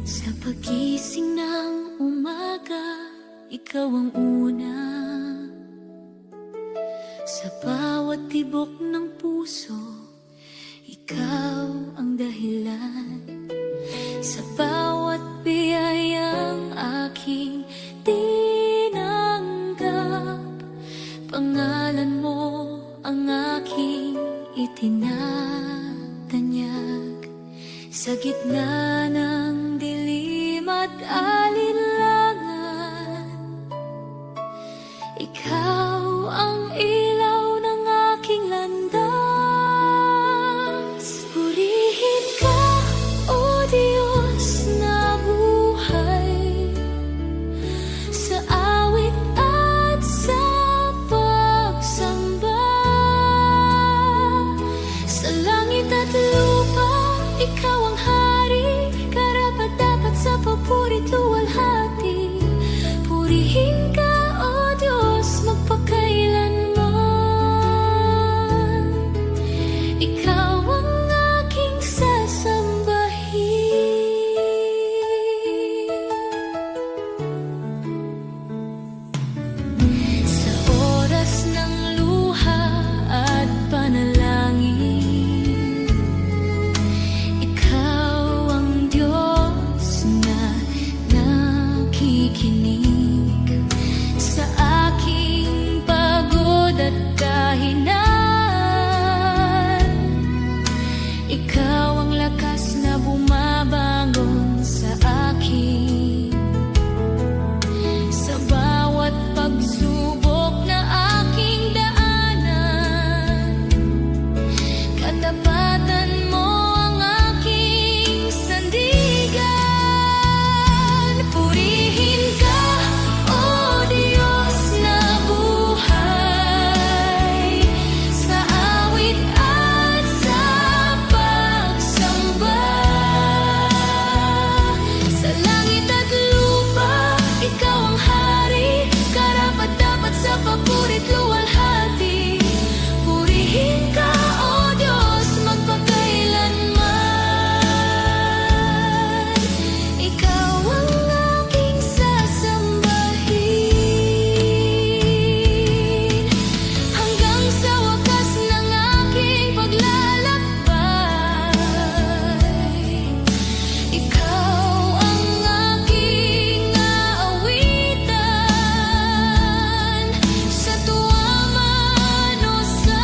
Sa pagising ng umaga, ikaw ang una. Sa bawat tibok ng puso, ikaw ang dahilan. Sa bawat biyayang aking tinanggap, pangalan mo ang aking itinatanyag. Sa gitna ng dilim at alinlangan, ikaw ang ilaw ng aking landas. Purihin ka, O Diyos na buhay, sa awit at sa pagsamba. Sa langit at lupa, ikaw ang hari, karapat-dapat sa papurit luwalhati. Purihin ka, O Diyos, magpakailanman. Ikaw ang aking sasambahin. Sa oras ng luha at panalangin, ikaw ang Diyos na nakikinig. Sa aking pagod at kahinaan, ikaw ang lakas na bumabangon sa akin. Sa bawat pagsubok na aking daanan, katapatan mo ang aking sandigan. Purihin ka, O Diyos na buhay, sa awit at sa pagsamba. Sa langit at lupa, ikaw ang hari, karapat-dapat sa papurit luwalhati. Purihin ka, O Diyos, magpakailanman. Ikaw ang aking sasambahin. Hanggang sa wakas ng aking paglalakbay, ikaw ang aking aawitan. Sa tuwa man o sa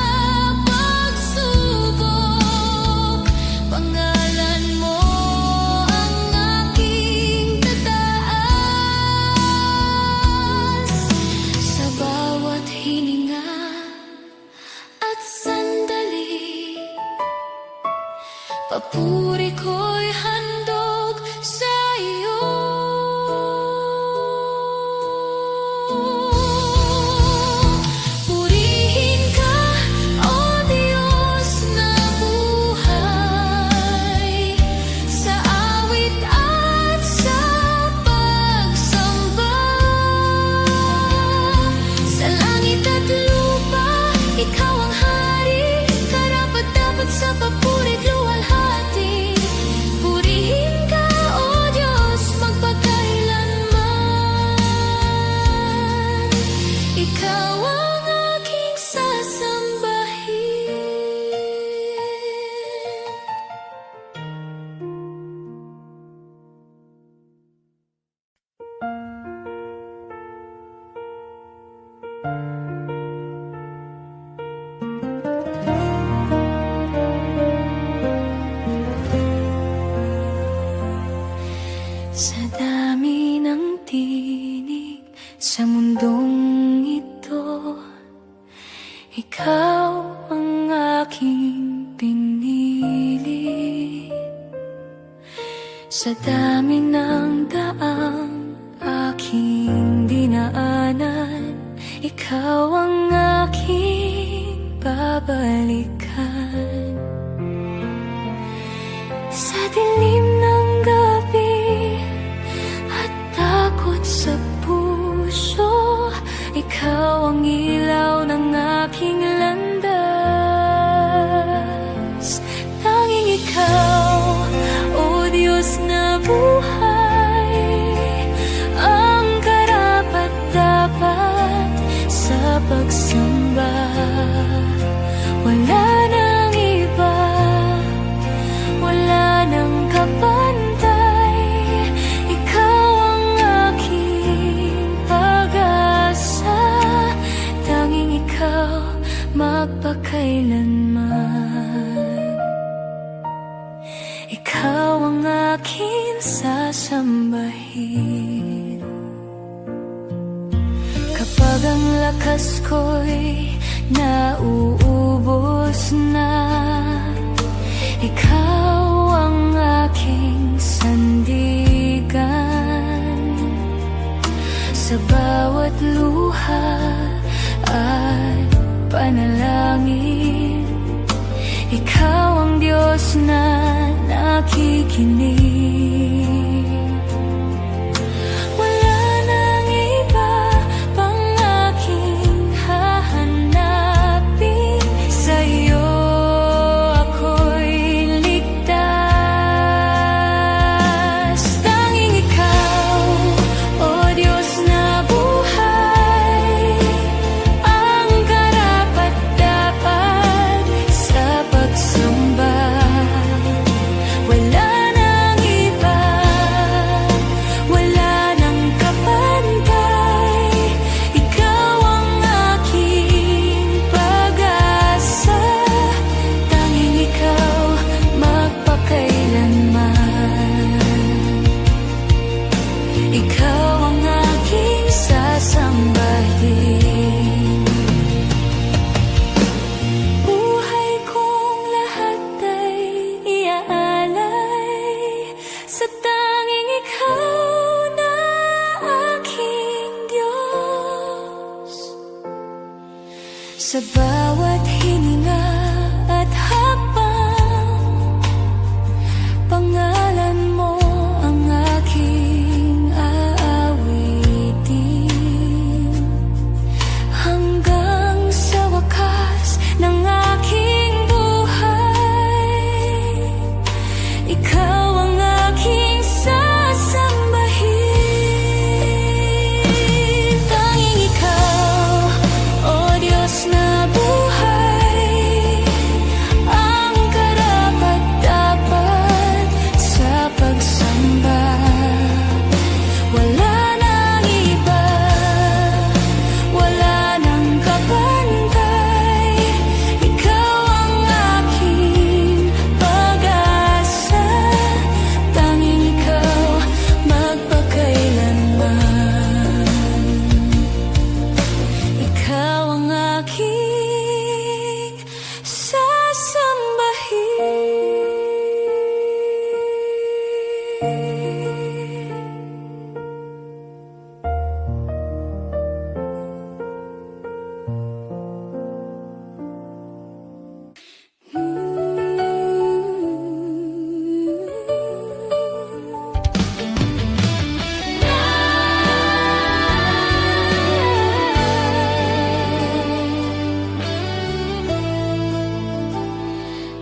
pagsubok, pangalan mo ang aking tataas. Sa bawat hininga at sandali, papuri ko'y handog sa iyo. Purihin ka, O Diyos na buhay, sa awit at sa pagsamba. Sa langit at lupa, ikaw ang hari, karapat-dapat sa papurit luwalhati. Purihin ka, O Diyos, magpakailanman. Ikaw ang aking sasambahin. Sa dami ng tinig sa mundong ito, ikaw ang aking pinili. Sa dami ng daang aking dinaanan, ikaw ang aking babalikan. Sa dilim ng gabi at takot sa puso, ikaw ang ilaw ng aking landas. Tanging ikaw, O Diyos na buhay, ikaw ang aking sasambahin. Kapag ang lakas ko'y nauubos na, ikaw ang aking sandigan. Sa bawat luha at panalangin, ikaw ang Diyos na nakikinig. Wala nang iba pang aking hahanapin, sa'yo ako'y ligtas. Tanging ikaw, O Diyos na buhay, ang karapat-dapat sa pagsamba. Wala nang iba, wala nang kapantay, ikaw ang aking pag-asa. Tanging ikaw magpakailanman, ikaw ang aking sasambahin. Buhay kong lahat ay iaalay sa tanging ikaw na aking Diyos. Sa bawat hininga at hakbang, pangalan mo ang aking aawitin. Hanggang sa wakas ng aking buhay, ikaw ang aking sasambahin. Tanging ikaw, O Diyos na buhay, ang karapat-dapat sa pagsamba. Wala nang iba, wala nang kapantay, ikaw ang aking pag-asa. Tanging ikaw magpakailanman, ikaw ang aking sasambahin.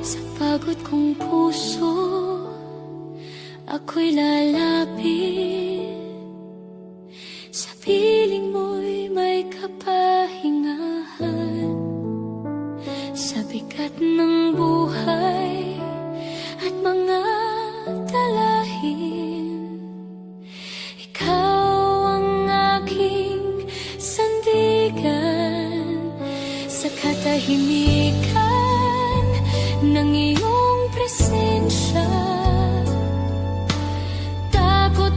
Sa pagod kong puso, ako'y lalapit. Sa piling mo'y may kapahingahan. Sa bigat ng buhay at mga dalahin, ikaw ang aking sandigan. Sa katahimikan ng iyong presensya, takot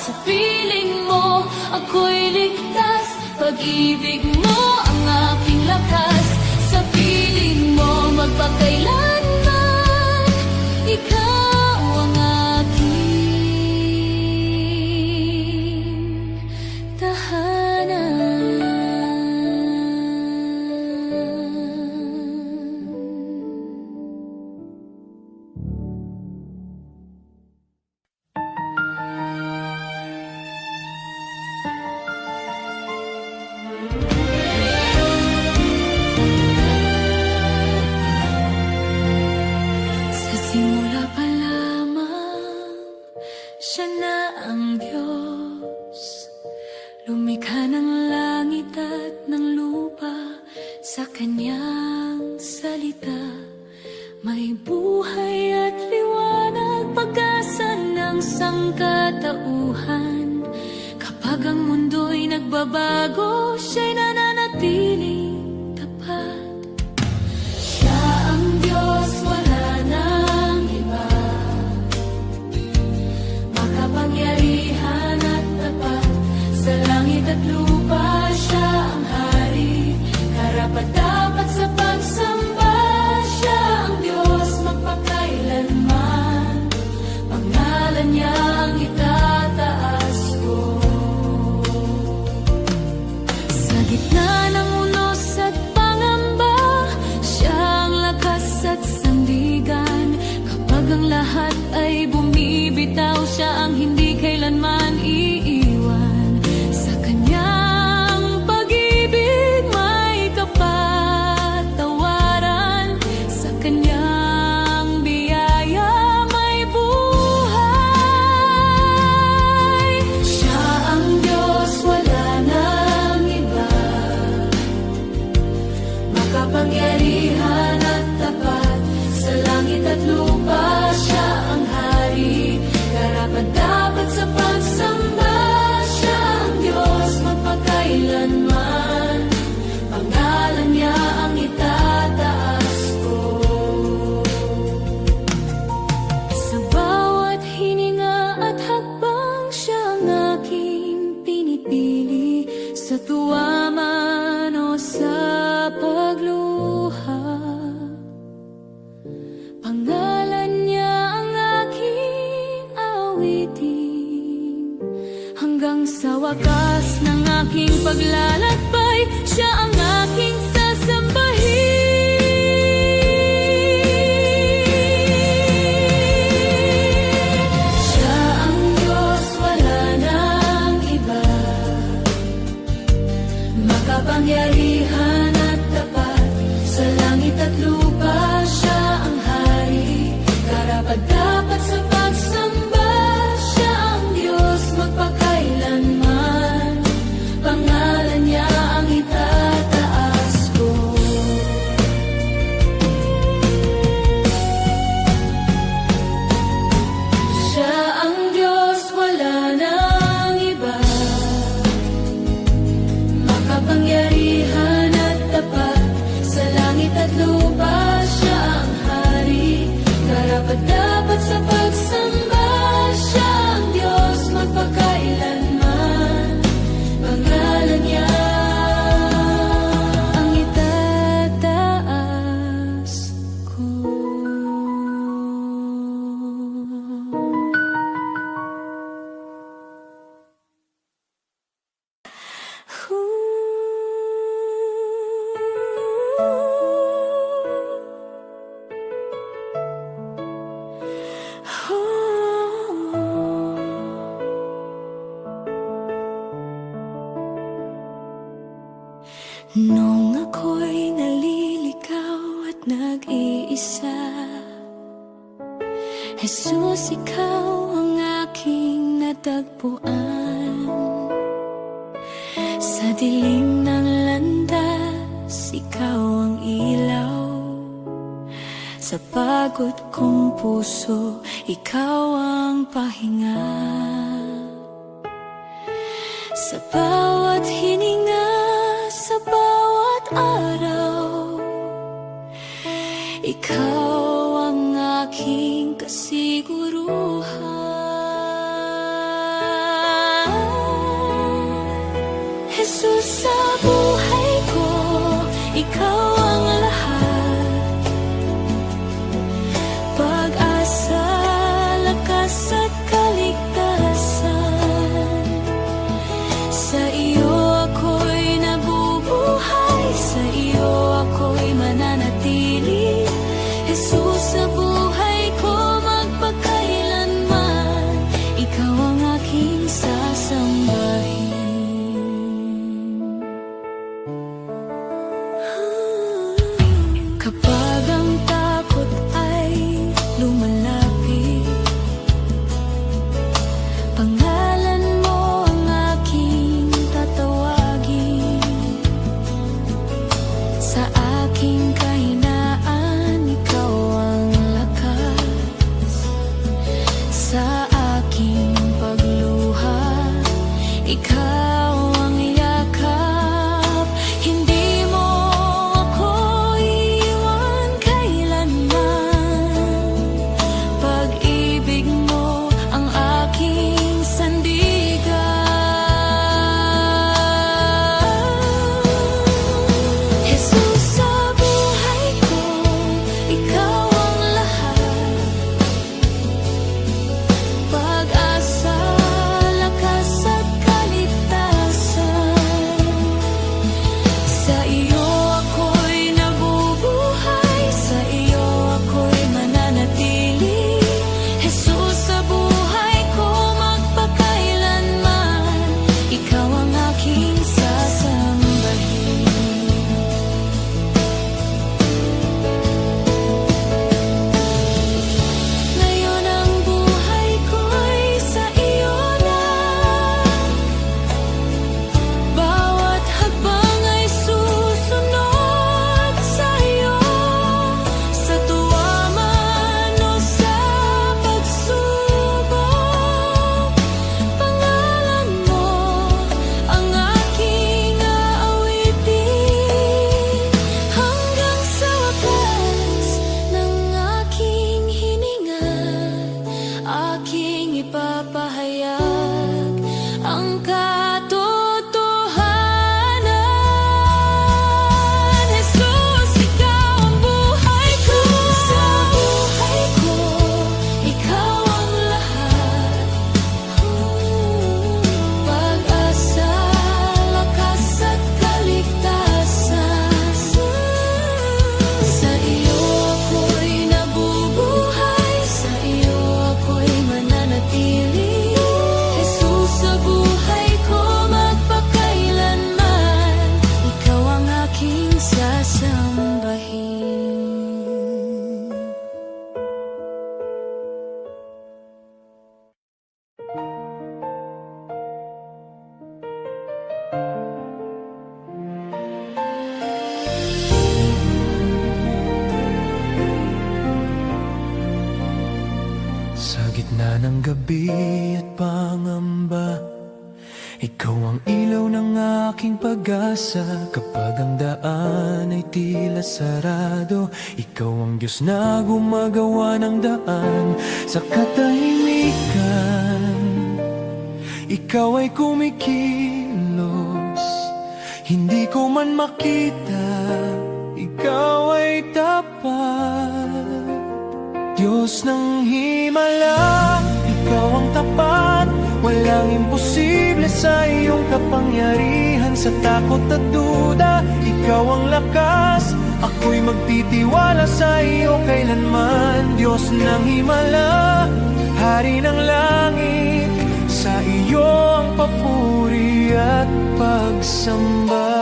Sa piling mo, ako'y ligtas. Pag-ibig mo ang aking lakas. Sa piling mo, magpakailanman, ikaw ang aking tahanan. Sa simula pa lamang, siya na ang Diyos. Lumikha ng langit at ng lupa. Sa kanyang salita may buhay at liwanag, pag-asa ng sangkatauhan. Kapag ang mundo'y nagbabago, siya'y nananatiling tapat. Siya ang Diyos, wala nang iba, makapangyarihan at tapat. Sa langit at lupa, siya ang hari, karapat-dapat sa pagsamba. Siya ang Diyos, magpakailanman, pangalan niya ang itataas ko. Sa gitna ng unos at pangamba, siya ang lakas at sandigan. Kapag ang lahat ay bumibitaw, siya ang hindi kailanman iiwan. Sa kanyang pag-ibig may kapatawaran. Sa kanyang biyaya may buhay. Siya ang Diyos, wala nang iba, makapangyarihan at tapat. Sa langit at lupa, siya ang hari, karapat-dapat sa pagsamba. Siya ang Diyos, magpakailanman, pangalan niya ang itataas ko. Sa bawat hininga at hakbang, siya ang aking pinipili. Sa tuwa man o sa pagluha, pangalan niya ang aking awitin. Hanggang sa wakas ng aking paglalakbay, siya ang aking sasambahin. Siya ang Diyos, wala nang iba, makapangyarihan at tapat. Sa langit at lupa, siya ang hari, karapat-dapat sa pagsamba. Siya ang Diyos, magpakailanman, pangalan niya ang itataas ko. Siya ang Diyos, wala nang iba, makapangyarihan at tapat. Sa langit at lupa, siya ang hari, karapat-dapat sa pagsamba. Siya ang Diyos, magpakailanman, pangalan niya ang itataas ko. Nung ako'y naliligaw at nag-iisa, Jesus, ikaw ang aking natagpuan. Sa dilim ng landas, ikaw ang ilaw. Sa pagod kong puso, ikaw ang pahinga. Sa bawat hininga, sa bawat araw, ikaw ang aking kasiguruhan. sa buhay ko, ikaw ang lahat. Pag-asa, lakas at kaligtasan. Sa iyo ako'y nabubuhay, sa iyo ako'y mananatili. Jesus, sa buhay ko magpakailanman, ikaw ang aking sasambahin. Kapag ang takot ay lumalapit, pangalan mo ang aking tatawagin. Sa aking kahinaan, ikaw ang lakas. Sa aking pagluha, ikaw ang yakap. Hindi mo ako iwan kailanman. Pag-ibig mo ang aking sandigan. Jesus, sa buhay ko, ikaw ang lahat. Pag-asa, lakas at kaligtasan. Sa iyo ako'y nabubuhay, sa iyo ako'y mananatili. Jesus, sa buhay ko magpakailanman, ikaw ang aking sasambahin. Ngayon ang buhay ko'y sa iyo na. Bawat hakbang ay susunod sa iyo. Sa tuwa man o sa pagsubok, pangalan mo ang aking aawitin. Hanggang sa wakas ng aking hininga, aking ipapahayag ang katotohanan. Jesus, ikaw ang buhay ko. Sa buhay ko, ikaw ang lahat. Pag-asa, lakas at kaligtasan. Sa iyo ako'y nabubuhay, sa iyo ako'y mananatili. Jesus, sa buhay ko magpakailanman, ikaw ang aking sasambahin. Sa gitna ng gabi at pangamba, ikaw ang ilaw ng aking pag-asa. Kapag ang daan ay tila sarado, ikaw ang Diyos na gumagawa ng daan. Sa katahimikan, ikaw ay kumikilos. Hindi ko man makita, ikaw ay tapat. Diyos ng himala, ikaw ang tapat. Walang imposible sa iyong kapangyarihan. Sa takot at duda, ikaw ang lakas. Ako'y magtitiwala sa iyo kailanman. Diyos ng himala, hari ng langit, sa iyo ang papuri at pagsamba.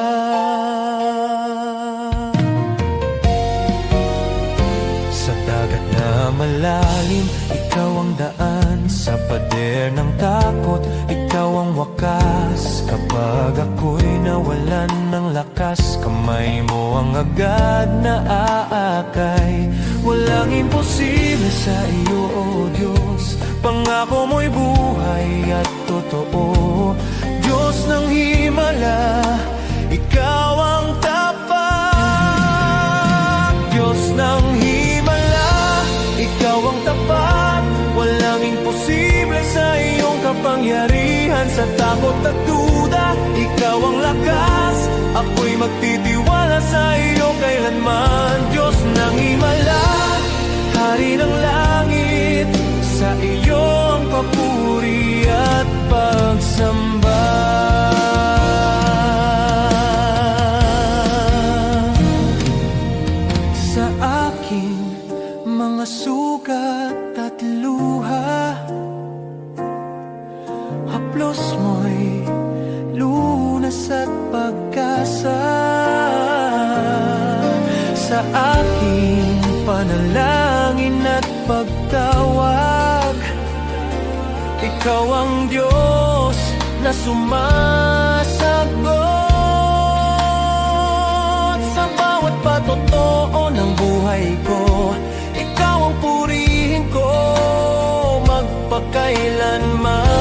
Sa dagat na malalim, ikaw ang daan. Sa pader ng takot, ikaw ang wakas. Kapag ako'y nawalan ng lakas, kamay mo ang agad na aakay. Walang imposible sa iyo, O Diyos. Pangako mo'y buhay at totoo. Diyos ng himala, ikaw ang tapat. Diyos ng himala, ikaw ang tapat. Walang imposible sa iyong kapangyarihan. makapangyarihan sa takot at duda. Ikaw ang lakas, ako'y magtitiwala sa iyo kailanman. Diyos ng himala, hari ng langit, sa iyo ang papuri at pagsamba. Sa aking mga sugat at luha, haplos mo'y lunas at pag-asa. Sa aking panalangin at pagtawag, ikaw ang Diyos na sumasagot. Sa bawat patotoo ng buhay ko, ikaw ang purihin ko magpakailanman.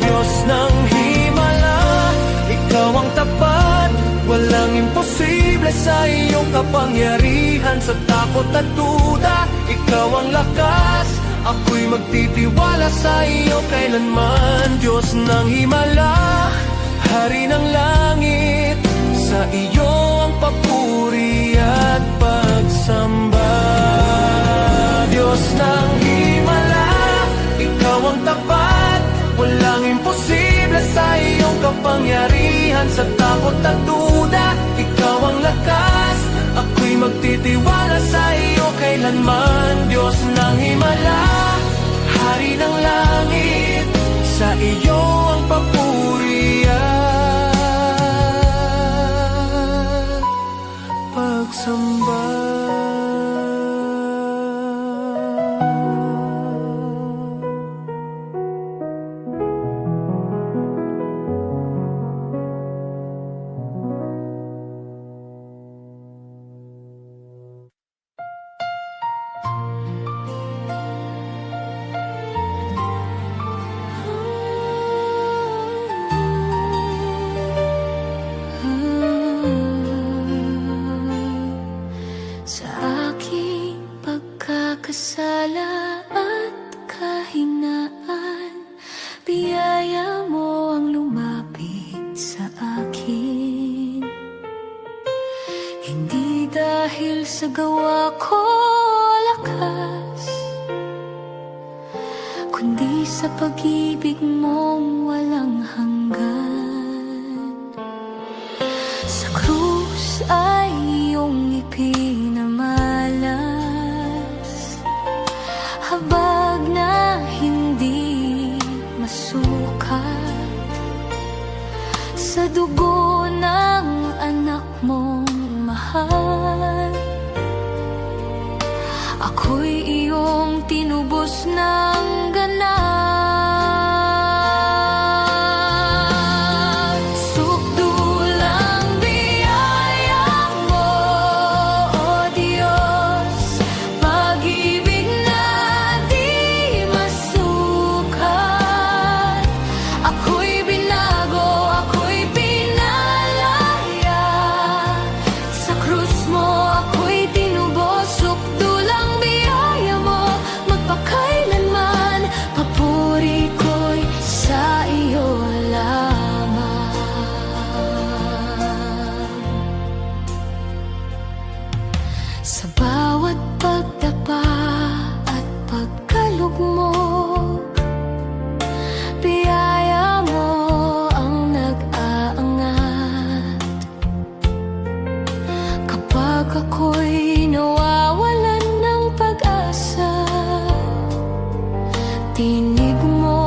Diyos ng himala, ikaw ang tapat, walang imposible sa iyong kapangyarihan. Sa takot at duda, ikaw ang lakas, ako'y magtitiwala sa iyo kailanman. Diyos ng himala, hari ng langit, sa iyo ang papuri at pagsamba. Diyos ng himala, ikaw ang tapat, walang imposible sa iyong kapangyarihan. Sa takot at duda, ikaw ang lakas, ako'y magtitiwala sa iyo kailanman. Diyos ng himala, hari ng langit, sa iyo ang papuri at pagsamba. Sa aking pagkakasala at kahinaan, biyaya mo ang lumapit sa akin. Hindi dahil sa gawa ko lakas, kundi sa pag-ibig mong walang hanggan. Sa krus ay iyong ipinamalas, habag na hindi masukat. Sa dugo ng anak mong mahal, ako'y iyong tinubos ng ganap. Sukdulang biyaya mo, O Diyos, pag-ibig na di masukat. Ako'y binago, ako'y pinalaya, sa krus mo ako'y tinubos. Sukdulang biyaya mo magpakailanman, papuri ko'y sa iyo lamang. Sa bawat pagdapa at pagkalugmok, biyaya mo ang nag-aangat. Kapag ako'y nawawalan ng pag-asa, tinig mo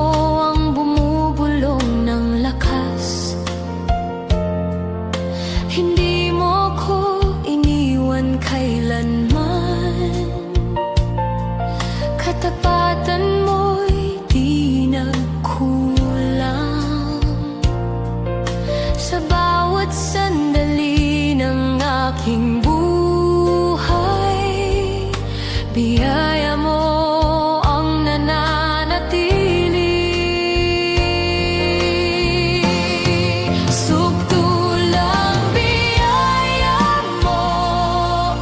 ang bumubulong ng lakas. Hindi mo ko iniwan kailanman, katapatan mo'y di nagkulang. Sa bawat sandali ng aking buhay, biyaya mo ang nananatili. Sukdulang biyaya mo,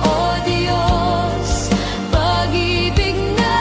O Diyos, pag-ibig na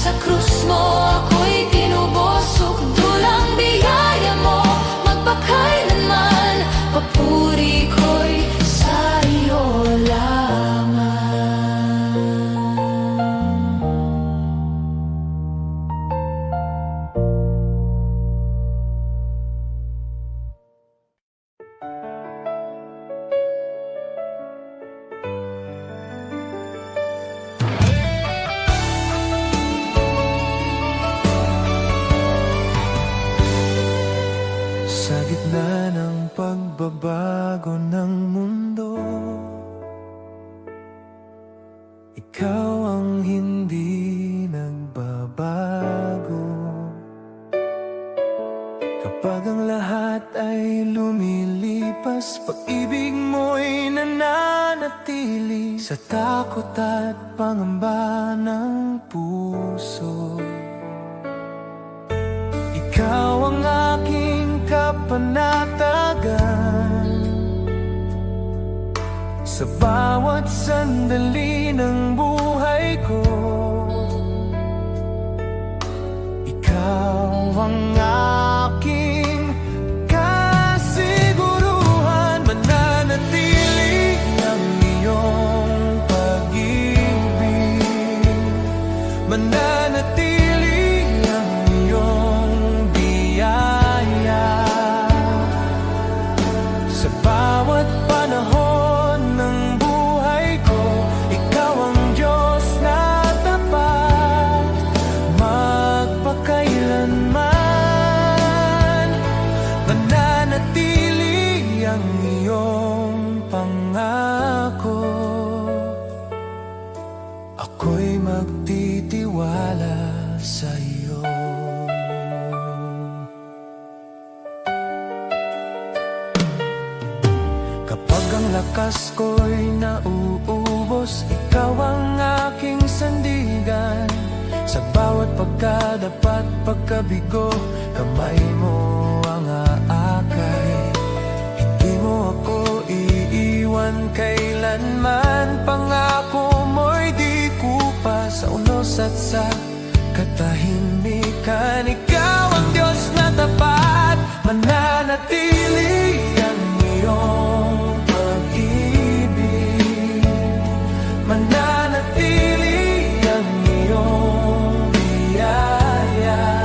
Sa krus mo ako'y tinubos, sukdulang biyaya mo magpakailanman. Papuri ko'y sa iyo lamang. Sa gitna ng pagbabago ng mundo, ikaw ang hindi nagbabago. Kapag ang lahat ay lumilipas, pag-ibig mo'y nananatili sa takot at pangamba ng puso. Ikaw ang aking kapanatagan sa bawat sandali ng buhay ko. Ikaw ang aking kasiguruhan, mananatili ang iyong pag-ibig, mananatili ang iyong biyaya sa bawat panahon ng buhay ko. Ikaw ang Diyos na tapat magpakailanman, mananatili ang iyong pangako. Ako'y magtitiwala sa iyo. Kapag ang lakas ko'y nauubos, ikaw ang aking sandigan. Sa bawat pagkadapat, pagkabigo, kamay mo ang aakay. Hindi mo ako iiwan kailanman, pangako mo'y di kupa sa unos at sa katahimikan. Ikaw ang Diyos na tapat, mananatili ang iyong pag-ibig, mananatili ang iyong biyaya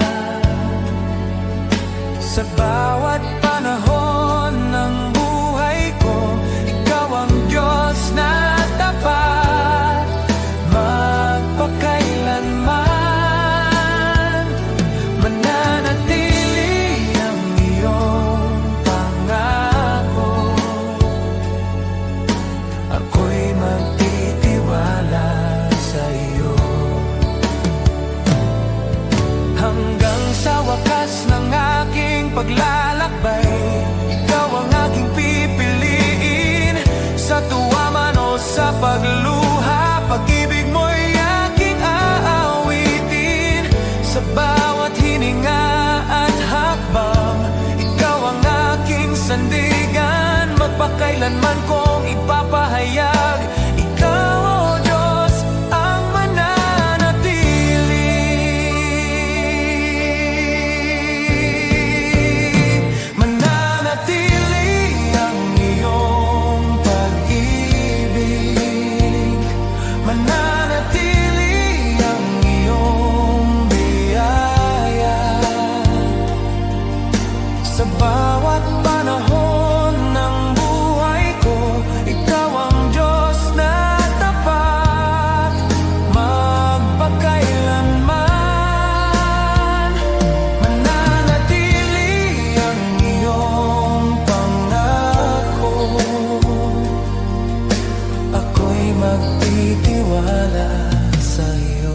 sa bawat panahon ng buhay ko. Ikaw ang Diyos na tapat magpakailanman, mananatili ang iyong pangako. Ako'y magtitiwala sa iyo hanggang sa wakas ng aking paglalakbay. Ikaw ang aking pipiliin, sa tuwa man o sa pagluha. Pag-ibig mo'y aking aawitin sa bawat hininga at hakbang. Ikaw ang aking sandigan, magpakailanman kong ipapahayag. Ikaw, O Diyos, ang mananatili, mananatili ang iyong pag-ibig, mananatili ang iyong biyaya sa bawat panahon ng buhay ko. Ikaw ang Diyos na tapat magpakailanman, mananatili ang iyong pangako. Ako'y magtitiwala sa iyo.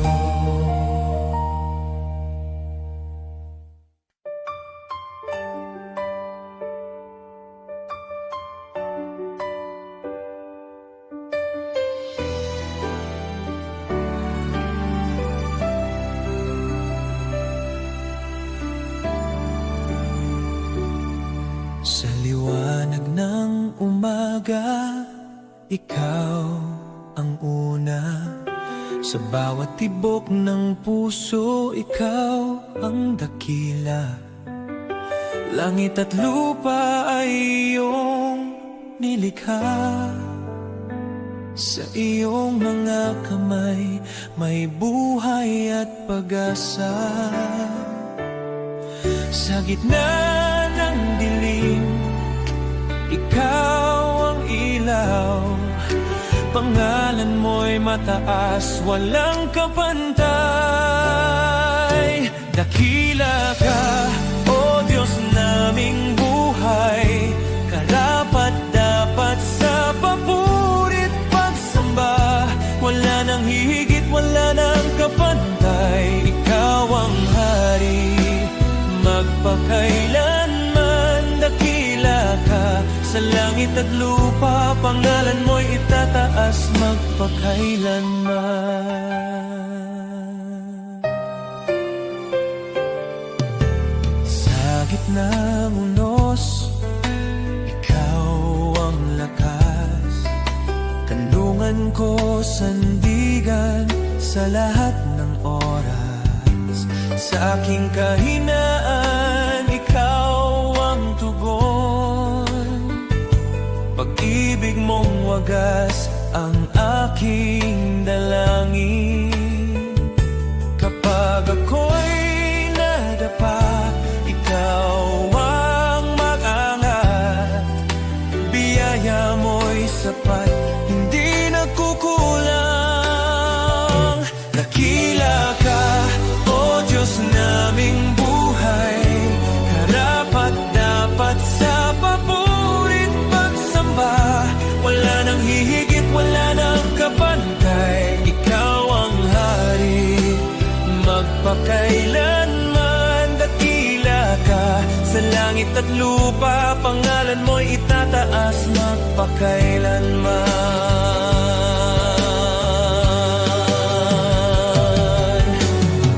Sa liwanag ng umaga, ikaw ang una. Sa Sa bawat tibok ng puso, ikaw ang dakila. Langit at lupa ay iyong nilikha. Sa iyong mga kamay, may buhay at pag-asa. Sa gitna ng dilim, ikaw ang ilaw. Pangalan mo'y mataas, walang kapantay. Dakila ka, O Diyos naming buhay, karapat-dapat sa papuri't pagsamba. Wala nang higit, wala nang kapantay. Ikaw ang hari, magpakailanman. Dakila ka, sa langit at lupa, pangalan mo'y itataas magpakailanman. Sa gitna ng unos, ikaw ang lakas. Kanlungan ko, sandigan sa lahat ng oras. Sa aking kahinaan, ikaw ang tugon. Pag-ibig mong wagas ang aking dalangin. Kapag ako'y nadapa, ikaw ang mag-angat. Biyaya mo'y sapat, hindi nagkukulang. Dakila ka, O Diyos naming buhay, karapat-dapat sa papurit pagsamba. Wala nang hihigit, wala nang kapantay. Ikaw ang hari, magpakailanman. Dakila ka, sa langit at lupa, pangalan mo'y itataas magpakailanman.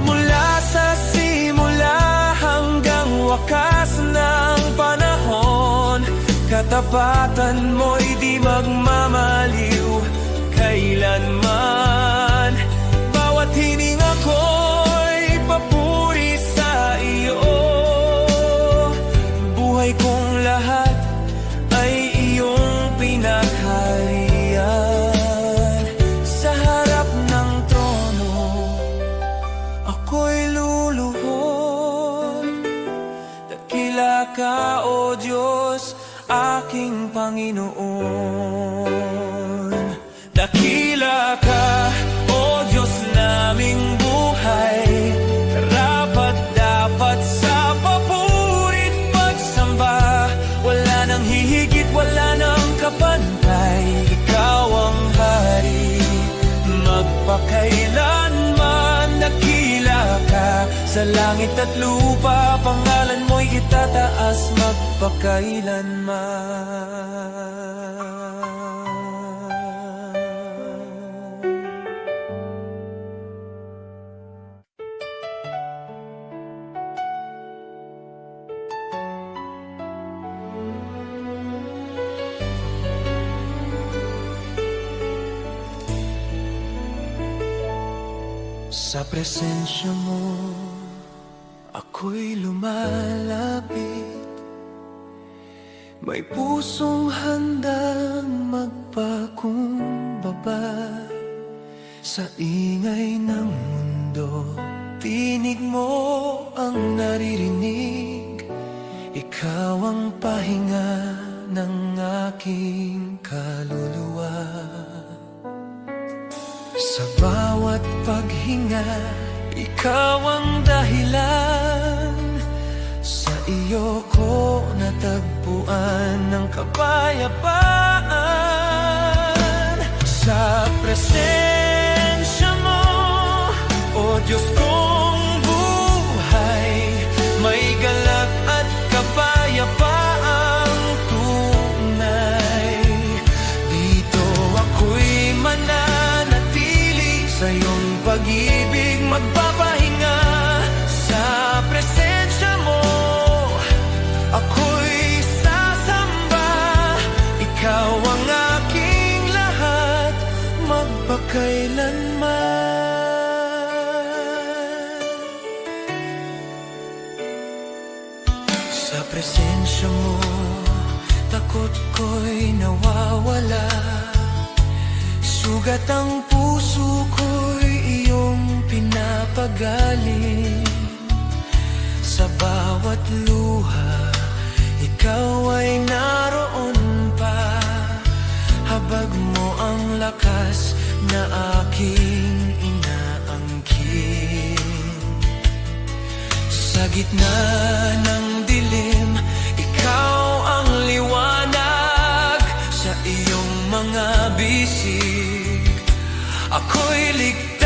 Mula sa simula hanggang wakas ng panahon, katapatan mo'y di magmamaliw kailanman. Bawat hininga ko'y papuri sa iyo. Buhay kong lahat ay iyong pinagharian. Sa harap ng trono, ako'y luluhod. Dakila ka, O Diyos, aking Panginoon. Dakila ka, O Diyos naming buhay, karapat-dapat sa papurit pagsamba. Wala nang hihigit, wala nang kapantay. Ikaw ang hari, magpakailanman. Dakila ka, sa langit at lupa, pangalan mo'y itataas magpakailanman. Sa presensya mo, ako'y lumalapit. May pusong handang magpakumbaba. Sa ingay ng mundo, tinig mo ang naririnig. Ikaw ang pahinga ng aking kaluluwa. Sa bawat paghinga, ikaw ang dahilan. Sa iyo ko natagpuan ng kapayapaan. Sa presensya mo, O Diyos kong buhay, may galak at kapayapaang tunay. Dito ako'y mananatili sa iyong pag-ibig, magpapahinga. Sa presensya mo, ako'y sasamba. Ikaw ang aking lahat, magpakailanman. Sa presensya mo, takot ko'y nawawala. Sugat ang puso ko'y iyong pinapagaling. Sa bawat luha, ikaw ay naroon pa. Habag mo ang lakas na aking inaangkin. Sa gitna ng dilim, ikaw ang liwanag. Sa iyong mga bisig, ako'y ligtas.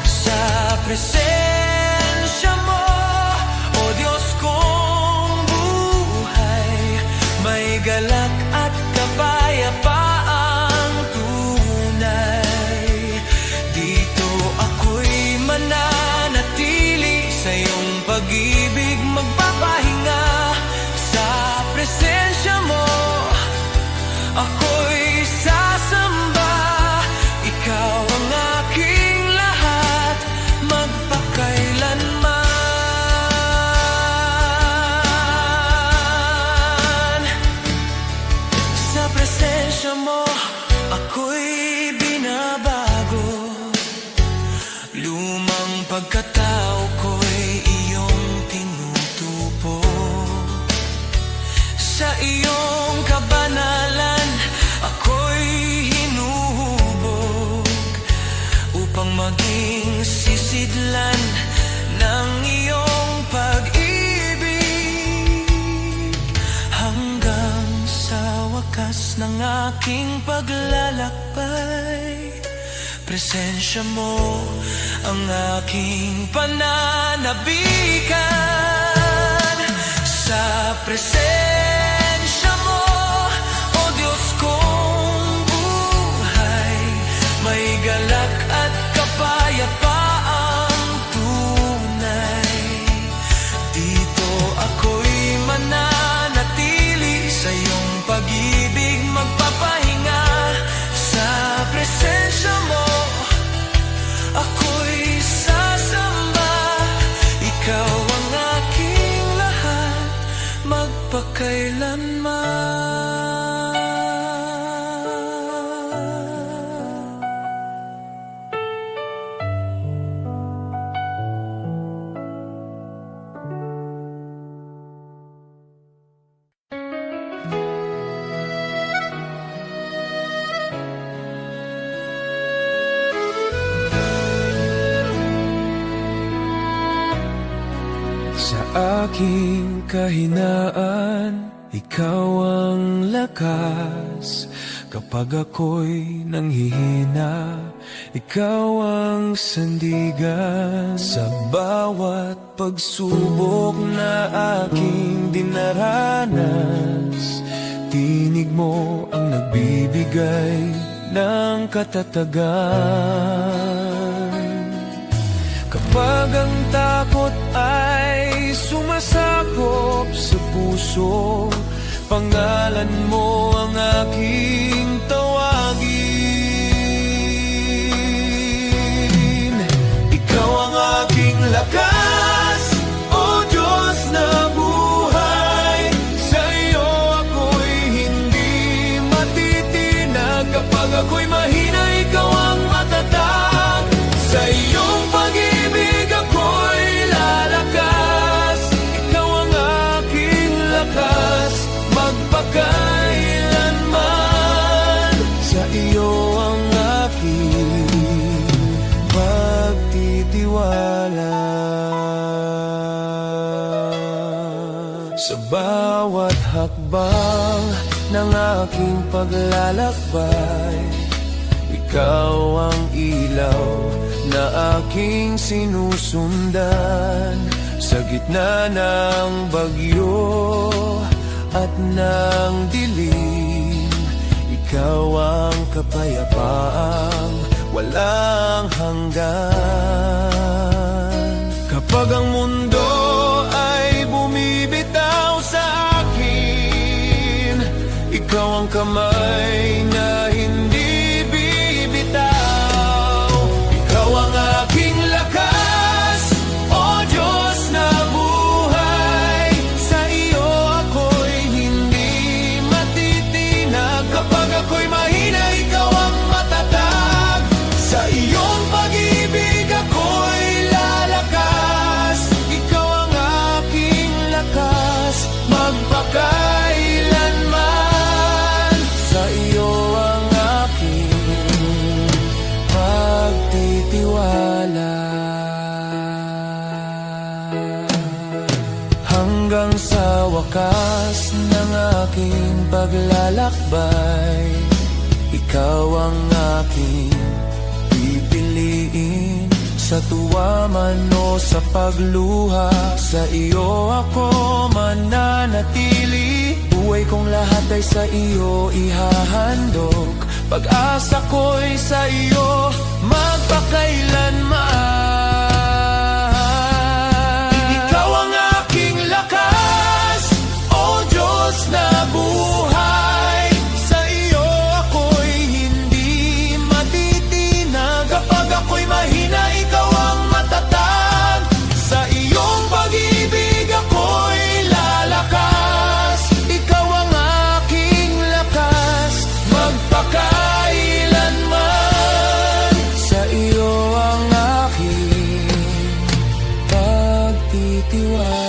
Sa presensya mo, O Diyos kong buhay, may galak at kapayapaang tunay. Dito ako'y mananatili, sa iyong pag-ibig magpapahinga. Sa presensya mo, ako'y sasamba. Ikaw ang aking lahat, magpakailanman. Sa presensya mo, ako'y binabago. Lumang pagkatao ko'y iyong tinutupo. Sa iyong kabanalan, ako'y hinuhubog upang maging sisidlan ng iyong pag-ibig. Hanggang sa wakas ng aking paglalakbay, presensya mo ang aking pananabikan. Sa presensya mo, O Diyos kong buhay, may galak at kapayapaang tunay. Dito ako'y mananatili, sa iyong pag-ibig magpapahinga. Sa presensya mo, ako'y sasamba. Ikaw ang aking lahat, magpakailanman. Sa aking kahinaan, ikaw ang lakas. Kapag ako'y nanghihina, ikaw ang sandigan. Sa bawat pagsubok na aking dinaranas, tinig mo ang nagbibigay ng katatagan. Kapag ang takot ay sumasakop sa puso, pangalan mo ang aking tawagin. Ikaw ang aking lakas, O Diyos na buhay. Sa iyo ako'y hindi matitinag. Kapag ako'y mahina, ikaw ang matatag. Sa iyong pag-ibig ako'y lalakas. Ikaw ang aking lakas, magpakailanman. Sa iyo ang aking pagtitiwala. Sa bawat hakbang ng aking paglalakbay, ikaw ang ilaw na aking sinusundan. Sa gitna ng bagyo at ng dilim, ikaw ang kapayapaang walang hanggan. Kapag ang mundo ay bumibitaw sa akin, ikaw ang kamay na hindi bibitaw. Ikaw ang aking lakas, O Diyos na buhay. Hanggang sa wakas ng aking paglalakbay, ikaw ang aking pipiliin. Sa tuwa man o sa pagluha, sa iyo ako mananatili. Buhay kong lahat ay sa iyo ihahandog, pag-asa ko'y sa iyo magpakailanman. Ikaw ang aking lakas, O Diyos na buhay. Sa iyo ako'y hindi matitinag. Kapag ako'y mahina, ikaw ang matatag. Sa iyong pag-ibig ako'y lalakas. Ikaw ang aking lakas, magpakailanman. Sa iyo ang aking pagtitiwala.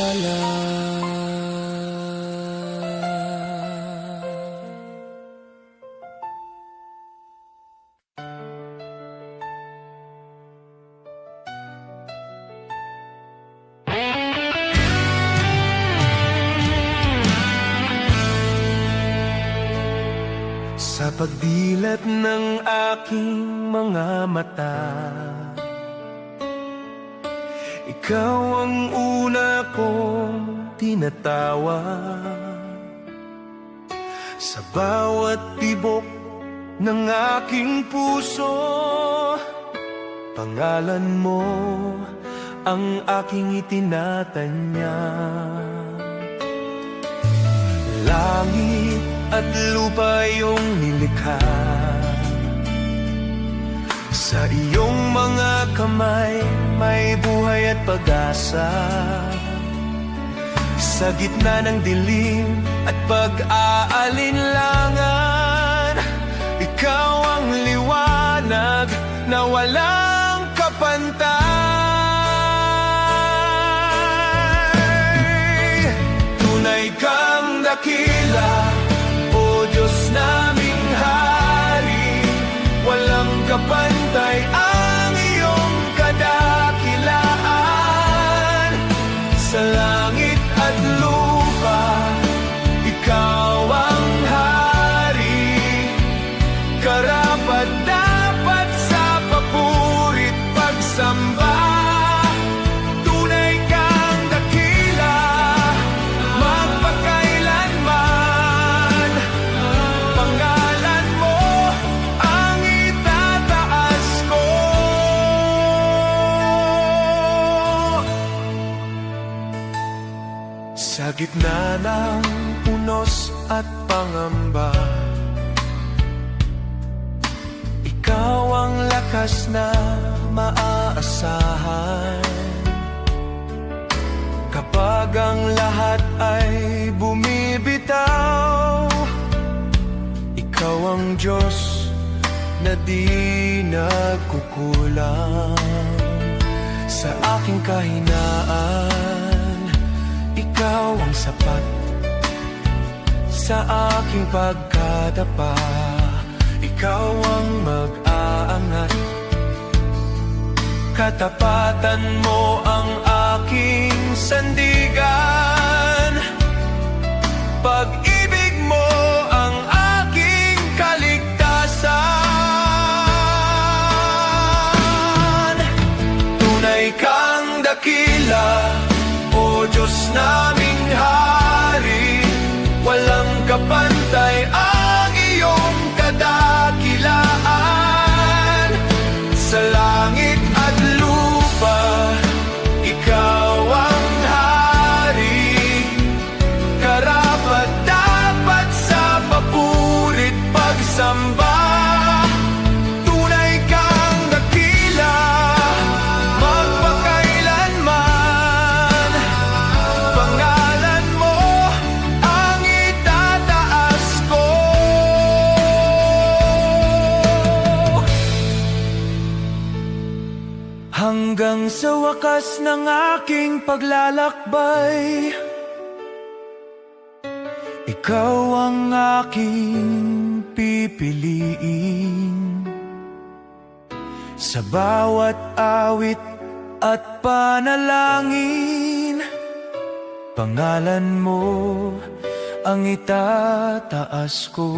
Sa pagdilat ng aking mga mata, ikaw ang una kong tinatawag. Sa bawat tibok ng aking puso, pangalan mo ang aking itinatanya. Langit at lupa iyong nilikha, sa iyong mga kamay may buhay at pag-asa. Sa gitna ng dilim at pag-aalinlangan, ikaw ang liwanag na walang kapantay. Tunay kang dakila, O Diyos naming hari. Walang kapantay ang iyong kadakilaan. Sa langit at lupa, ikaw ang hari. Karapat-dapat sa papurit pagsamba. Tunay kang dakila, magpakailanman. Pangalan mo ang itataas ko. Sa gitna ng unos at pangamba, ikaw ang lakas na maaasahan. Kapag ang lahat ay bumibitaw, ikaw ang Diyos na di nagkukulang. Sa aking kahinaan, ikaw ang sapat. Sa aking pagkadapa, ikaw ang mag-aangat. Katapatan mo ang aking sandigan. Pag-ibig mo ang aking kaligtasan. Tunay kang dakila, O Diyos naming hari. Walang kapantay ang iyong kadakilaan. Sa langit at lupa, ikaw ang hari. Karapat-dapat sa papurit pagsamba. Tunay kang dakila, magpakailanman. Pangalan mo ang itataas ko. Hanggang sa wakas ng aking paglalakbay, ikaw ang aking pipiliin. Sa bawat awit at panalangin, Pangalan mo ang itataas ko.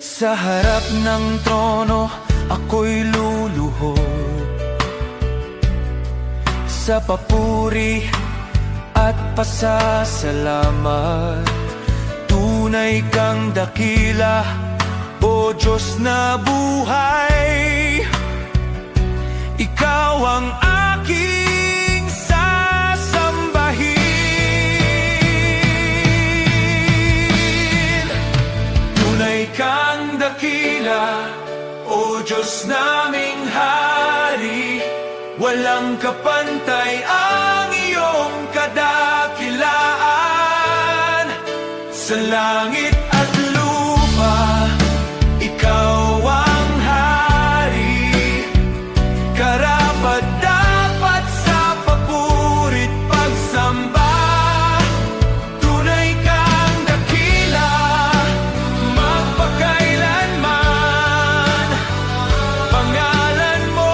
Sa harap ng trono ako'y luluhod, sa papuri at pasasalamat. Tunay kang dakila, O Diyos na buhay. Ikaw ang aking sasambahin. Tunay kang dakila, O Diyos naming hari. Walang kapantay ang iyong kadakilaan. Sa langit at lupa, ikaw ang hari. Karapat-dapat sa papuri't pagsamba. Tunay kang dakila, magpakailanman. Pangalan mo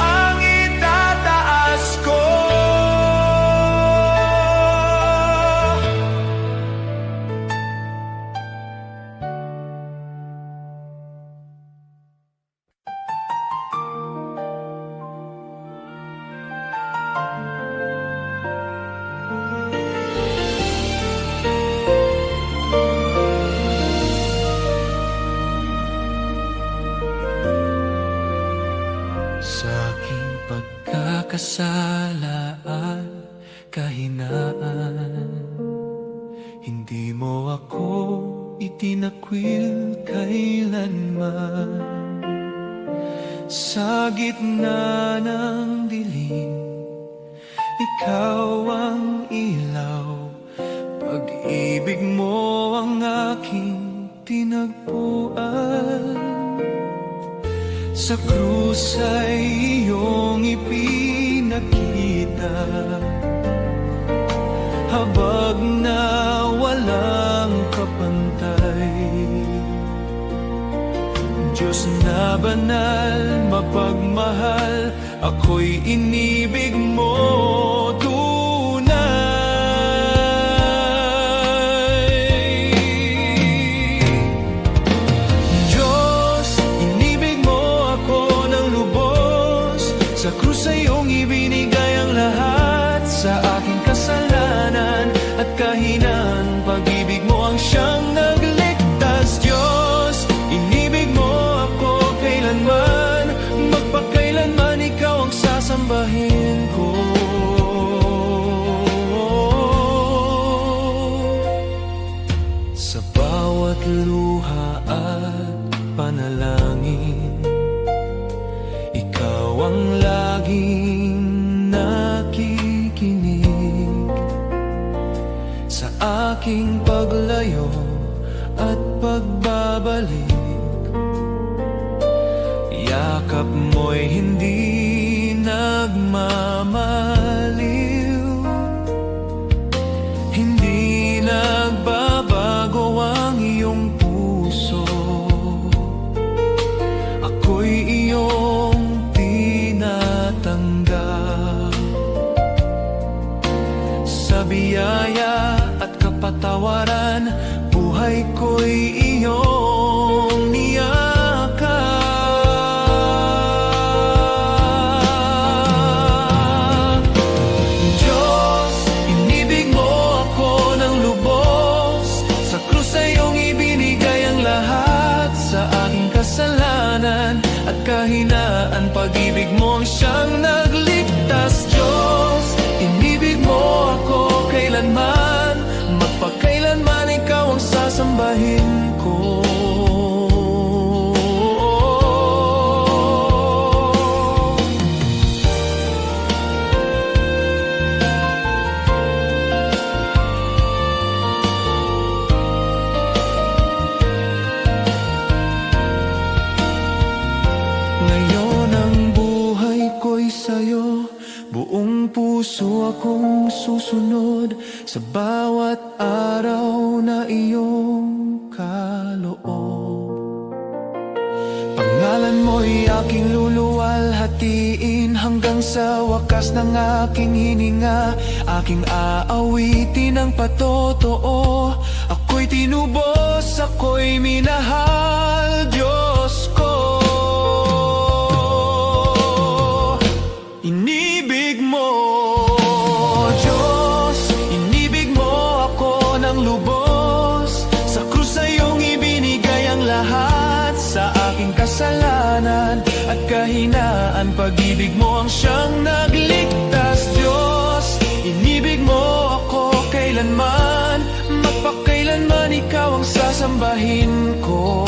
ang itataas ko. Sa aking pagkakasala at kahinaan, hindi mo ako itinakwil kailanman. Sa gitna ng dilim, ikaw ang ilaw. Pag-ibig mo ang aking tinagpuan. Sa krus ay iyong ipinakita, habag na walang kapantay. Diyos na banal, mapagmahal, ako'y inibig mo sa krus ay iyong ibinigay ang lahat. Sa aking kasalanan at kahinaan, pag-ibig mo ang siyang nagligtas. Diyos, inibig mo ako kailanman, magpakailanman ikaw ang sasambahin ko. Sa bawat luha at panalangin, ikaw ang laging nakikinig. Sa aking paglayo at pagbabalik, yakap mo'y hindi nagmamaliw. Hindi nagbabago ang iyong puso, ako'y iyong tinatanggap. Sa biyaya at kapatawaran, buhay ko'y iyong niyakap. Diyos, inibig mo ako ng lubos. Sa krus ay iyong ibinigay ang lahat. Sa aking kasalanan at kahinaan, pag-ibig mo ang siyang nagligtas. Diyos, inibig mo ako kailanman, magpakailanman ikaw ang sasambahin ko. Ngayon ang buhay ko'y sa'yo, buong puso akong susunod sa bawat araw na iyong kaloob. Pangalan mo'y aking luluwalhatiin hanggang sa wakas ng aking hininga. Aking aawitin ang patotoo. Ako'y tinubos, ako'y minahal, Diyos ko. Inibig mo, Diyos, inibig mo ako ng lubos. Sa krus sa iyong ibinigay ang lahat sa aking kasalanan at kahinaan. Pag-ibig mo ang siyang nagligtas, Diyos. Inibig mo ako kailanman, magpakailanman ikaw ang sasambahin ko.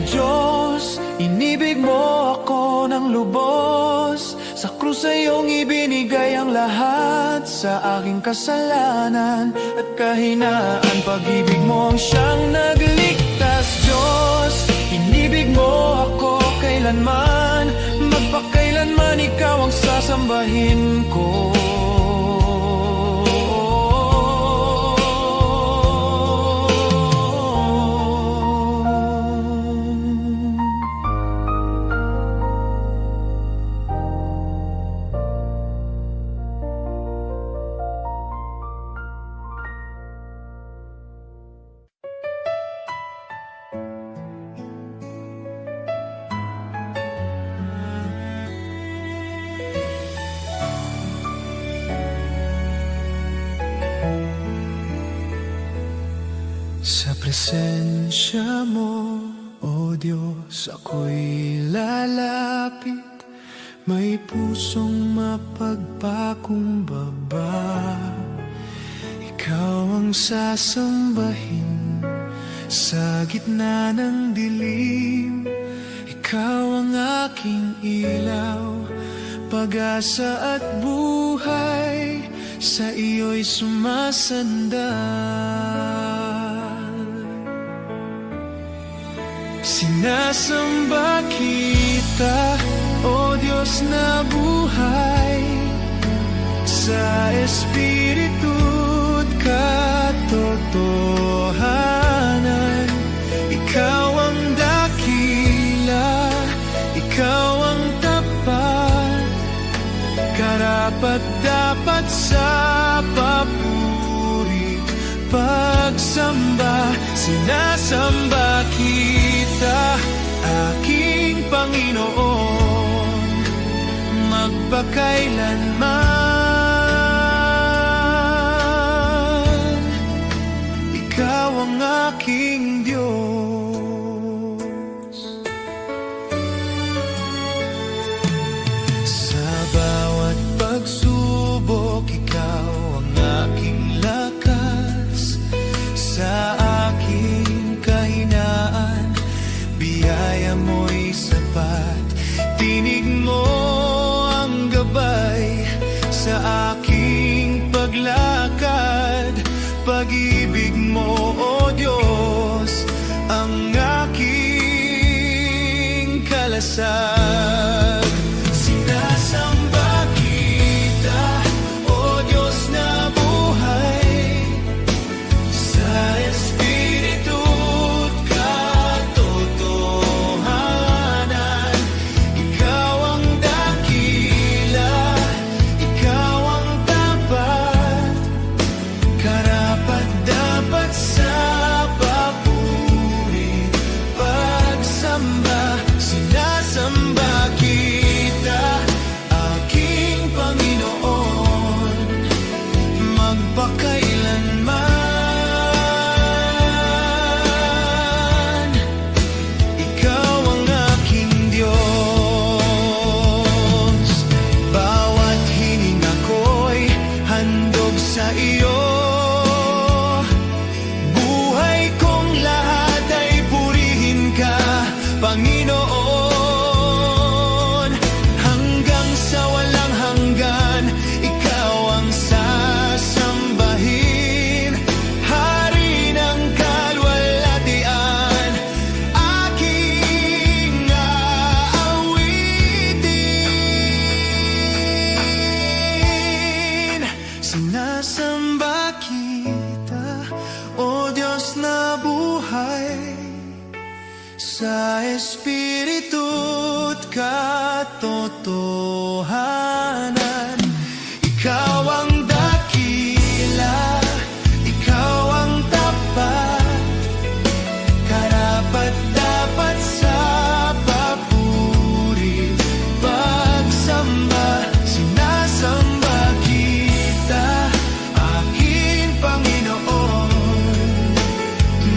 Diyos, inibig mo ako ng lubos. Sa krus sa iyong ibinigay ang lahat sa aking kasalanan at kahinaan. Pag-ibig mo ang siyang nagligtas, Diyos. Inibig mo ako kailanman, magpakailanman ikaw ang sasambahin ko. Sa presensya mo, O Diyos, ako'y lalapit. May pusong mapagpakumbaba. Ikaw ang sasambahin sa gitna ng dilim. Ikaw ang aking ilaw, pag-asa at buhay. Sa iyo'y sumasandal. Sinasamba kita, O Diyos na buhay, sa espiritu't katotohanan. Ikaw ang dakila, ikaw ang tapat, karapat-dapat sa papuri, pagsamba. Sinasamba kita, aking Panginoon, magpakailanman. Ikaw ang aking Diyos. Sa bawat pagsubok, ikaw ang aking lakas. Sa aking kahinaan, biyaya mo'y sapat. Tinig mo ang gabay sa aking paglakad. Pag-ibig mo, O Diyos, ang aking kalasag. Sinasamba kita, O Diyos na buhay, sa espiritu't katotohanan. Ikaw ang dakila, ikaw ang tapat, karapat-dapat sa papuri, pagsamba. Sinasamba kita. sa espiritu't katotohanan. Ikaw ang dakila, ikaw ang tapat, karapat-dapat sa papuri, pagsamba, sinasamba kita, aking Panginoon,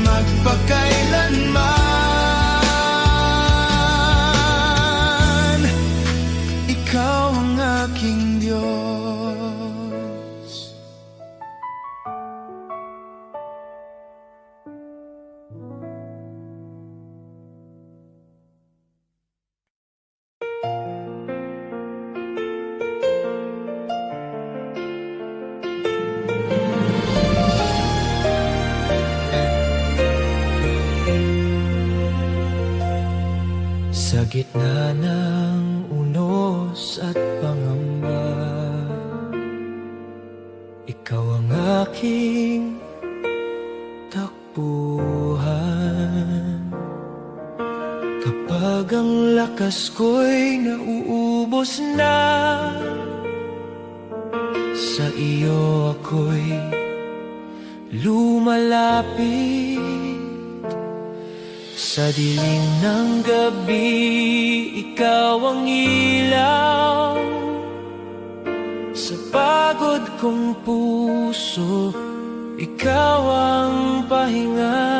magpakailanman. Ikaw ang aking Diyos. Sa gitna ng unos at pangamba, ikaw ang aking takbuhan. Kapag ang lakas ko'y nauubos na, sa iyo ako'y lumalapit. Sa dilim ng gabi, ikaw ang ilaw. Sa pagod kong puso, ikaw ang pahinga.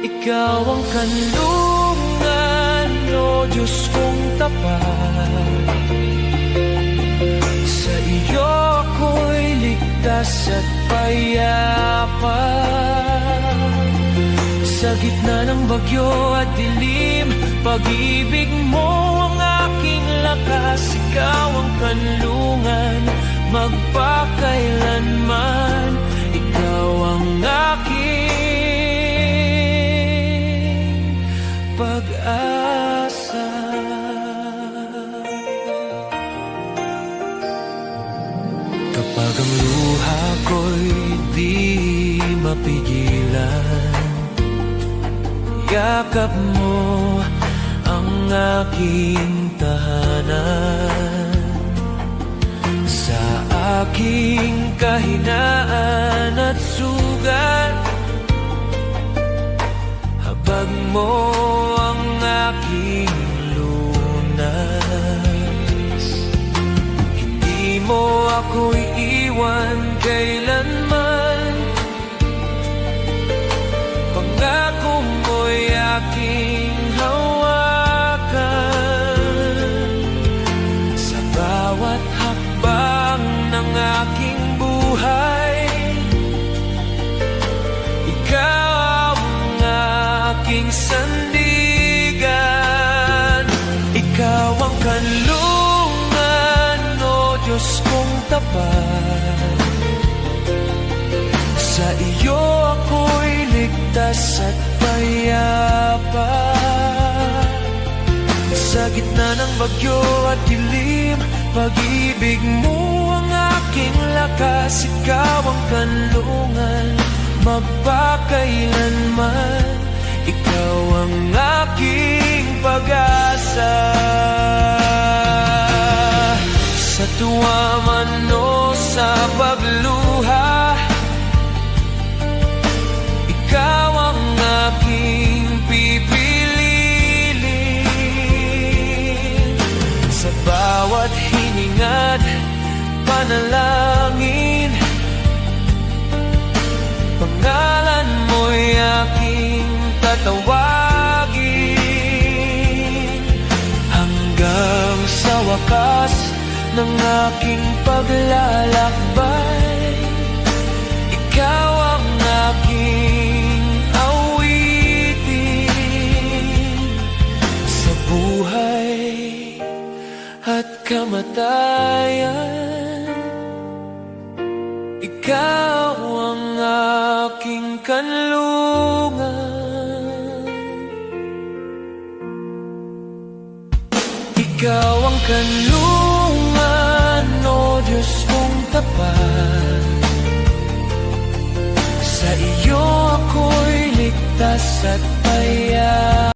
Ikaw ang kanlungan, o Diyos kong tapat. Sa iyo ako'y ligtas at payapa. Sa gitna ng bagyo at dilim, pag-ibig mo ang aking lakas. Ikaw ang kanlungan, magpakailanman. Ikaw ang aking pag-asa. Kapag ang luha ko'y di mapigilan, yakap mo ang aking tahanan. Sa aking kahinaan at sugat, habag mo ang aking lunas. Hindi mo ako iiwan kailanman, pangako mo'y aking hawakan. Sa bawat hakbang ng aking buhay, ikaw ang aking sandigan. Ikaw ang kanlungan, o Diyos kong tapat. Sa iyo ako'y ligtas at payapa. Sa gitna ng bagyo at dilim, pag-ibig mo ang aking lakas. Ikaw ang kanlungan, magpakailanman. Ikaw ang aking pag-asa. Sa tuwa man o sa pagluha, ikaw ang aking pipiliin. Sa bawat hininga't panalangin, pangalan mo'y aking tatawagin. Hanggang sa wakas ng aking paglalakbay, ikaw ang aking awitin. Sa buhay at kamatayan, ikaw ang aking kanlungan. Ikaw ang kanlungan, o Diyos kong tapat. Sa iyo ako'y ligtas at payapa.